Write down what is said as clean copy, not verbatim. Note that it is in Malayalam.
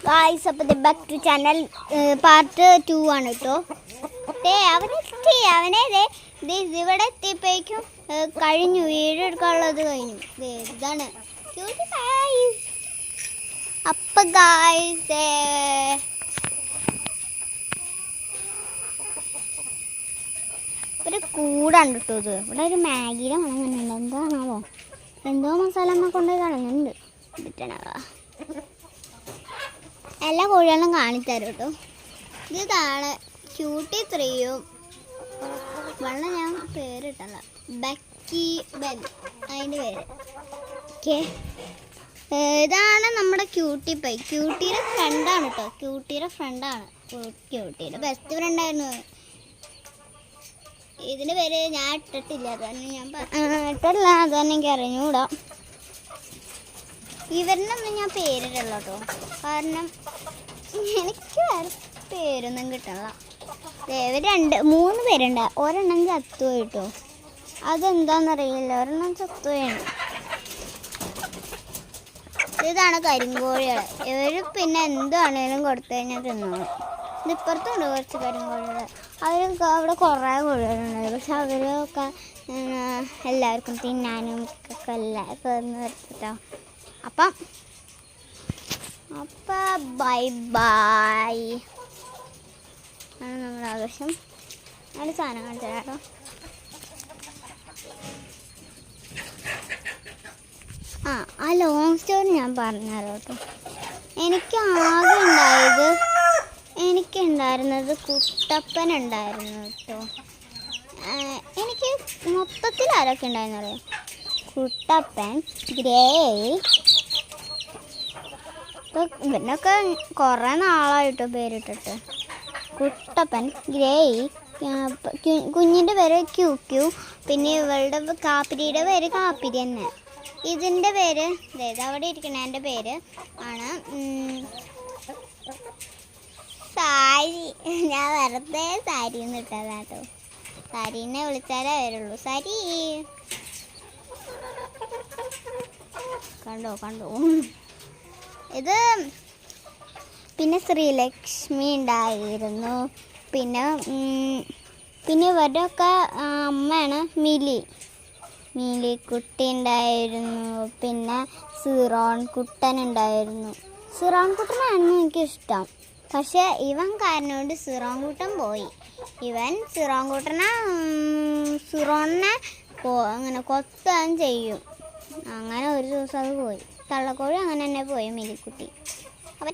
ഗായ്സ്, അപ്പോൾ ബാക്ക് ടു ചാനൽ പാർട്ട് 2 ആണ് കേട്ടോ. അവനെ ഇവിടെ എത്തിയപ്പോഴേക്കും കഴിഞ്ഞു, വീഡിയോ എടുക്കാനുള്ളത് കഴിഞ്ഞു. ഇതാണ് അപ്പം ഗായ്സ്, ഒരു കൂടാണ് കേട്ടോ. ഇത് ഇവിടെ ഒരു മാഗിയുടെ മണങ്ങുന്നുണ്ട്. എന്താണാവോ, എന്തോ മസാല അമ്മ കൊണ്ടുപോയി കളഞ്ഞുണ്ട്. എന്നിട്ടാണോ എല്ലാ കോഴികളും കാണിത്തരും കേട്ടോ. ഇതാണ് ക്യൂട്ടി 3യും വെള്ളം ഞാൻ പേരിട്ടല്ല, ബക്കി ബെൻ അതിൻ്റെ പേര്. ഓക്കെ, ഇതാണ് നമ്മുടെ ക്യൂട്ടി പൈ. ക്യൂട്ടിയുടെ ഫ്രണ്ടാണ് കേട്ടോ. ക്യൂട്ടിയുടെ ക്യൂട്ടിയുടെ ബെസ്റ്റ് ഫ്രണ്ടായിരുന്നു. ഇതിൻ്റെ പേര് ഞാൻ ഇട്ടിട്ടില്ല, അതന്നെ ഞാൻ ഇട്ടില്ല, അതന്നെ എനിക്ക് അറിഞ്ഞൂടാ. ഇവരിനൊന്നും ഞാൻ പേരിട്ടുള്ള കേട്ടോ, കാരണം എനിക്ക് വേറെ പേരൊന്നും കിട്ടണില്ല. ഇവർ 3 പേരുണ്ട്. ഒരെണ്ണം ചത്തുപോയി കേട്ടോ. അതെന്താണെന്നറിയില്ല, ഒരെണ്ണം ചത്തുപോയാണ്. ഇതാണ് കരിങ്കോഴികൾ. ഇവർ പിന്നെ എന്താണേലും കൊടുത്തു കഴിഞ്ഞാൽ തിന്നോളും. ഇതിപ്പുറത്തുണ്ട് കുറച്ച് കരിങ്കോഴികൾ. അവരൊക്കെ അവിടെ കുറേ കോഴികളുണ്ടായിരുന്നു, പക്ഷെ അവരൊക്കെ എല്ലാവർക്കും തിന്നാനും ഒക്കെ എല്ലാവർക്കും വെച്ചിട്ടോ. അപ്പം ബൈ ബൈ ആണ് നമ്മുടെ ആവശ്യം. അതിൻ്റെ സാധനം കാണിച്ചു തരാം കേട്ടോ. ആ ലോങ് സ്റ്റോറി ഞാൻ പറഞ്ഞുതരാം കേട്ടോ. എനിക്കുണ്ടായിരുന്നത് കുട്ടപ്പൻ ഉണ്ടായിരുന്നു കേട്ടോ. എനിക്ക് മൊത്തത്തിൽ ആരൊക്കെ ഉണ്ടായിരുന്നറിയോ? കുട്ടപ്പൻ, ഗ്രേ, ഇവനൊക്കെ കുറേ നാളായിട്ടോ പേരിട്ടിട്ട്. കുട്ടപ്പൻ, ഗ്രേ, കുഞ്ഞിൻ്റെ പേര് ക്യൂ, പിന്നെ ഇവളുടെ കാപ്പിരിയുടെ പേര് കാപ്പിരി തന്നെ. ഇതിൻ്റെ പേര് അവിടെ ഇരിക്കണേൻ്റെ പേര് ആണ് സാരി. ഞാൻ വെറുതെ സാരിന്ന് ഇട്ടതാട്ടോ. സാരീനെ വിളിച്ചാലേ വരുള്ളൂ. സാരി കണ്ടോ. ഇത് പിന്നെ ശ്രീലക്ഷ്മി ഉണ്ടായിരുന്നു. പിന്നെ ഇവരുടെയൊക്കെ അമ്മയാണ് മിലിക്കുട്ടി ഉണ്ടായിരുന്നു. പിന്നെ സിറോൺകുട്ടൻ ഉണ്ടായിരുന്നു. സിറോൺകുട്ടനായിരുന്നു എനിക്കിഷ്ടം, പക്ഷെ ഇവൻ കാരനോട് സിറോൺകുട്ടൻ പോയി. ഇവൻ സിറോണിനെ അങ്ങനെ കൊത്താൻ ചെയ്യും. അങ്ങനെ ഒരു ദിവസം അത് പോയി. തള്ളക്കോഴി അങ്ങനെ തന്നെ പോയി, മിലിക്കുട്ടി. അപ്പോൾ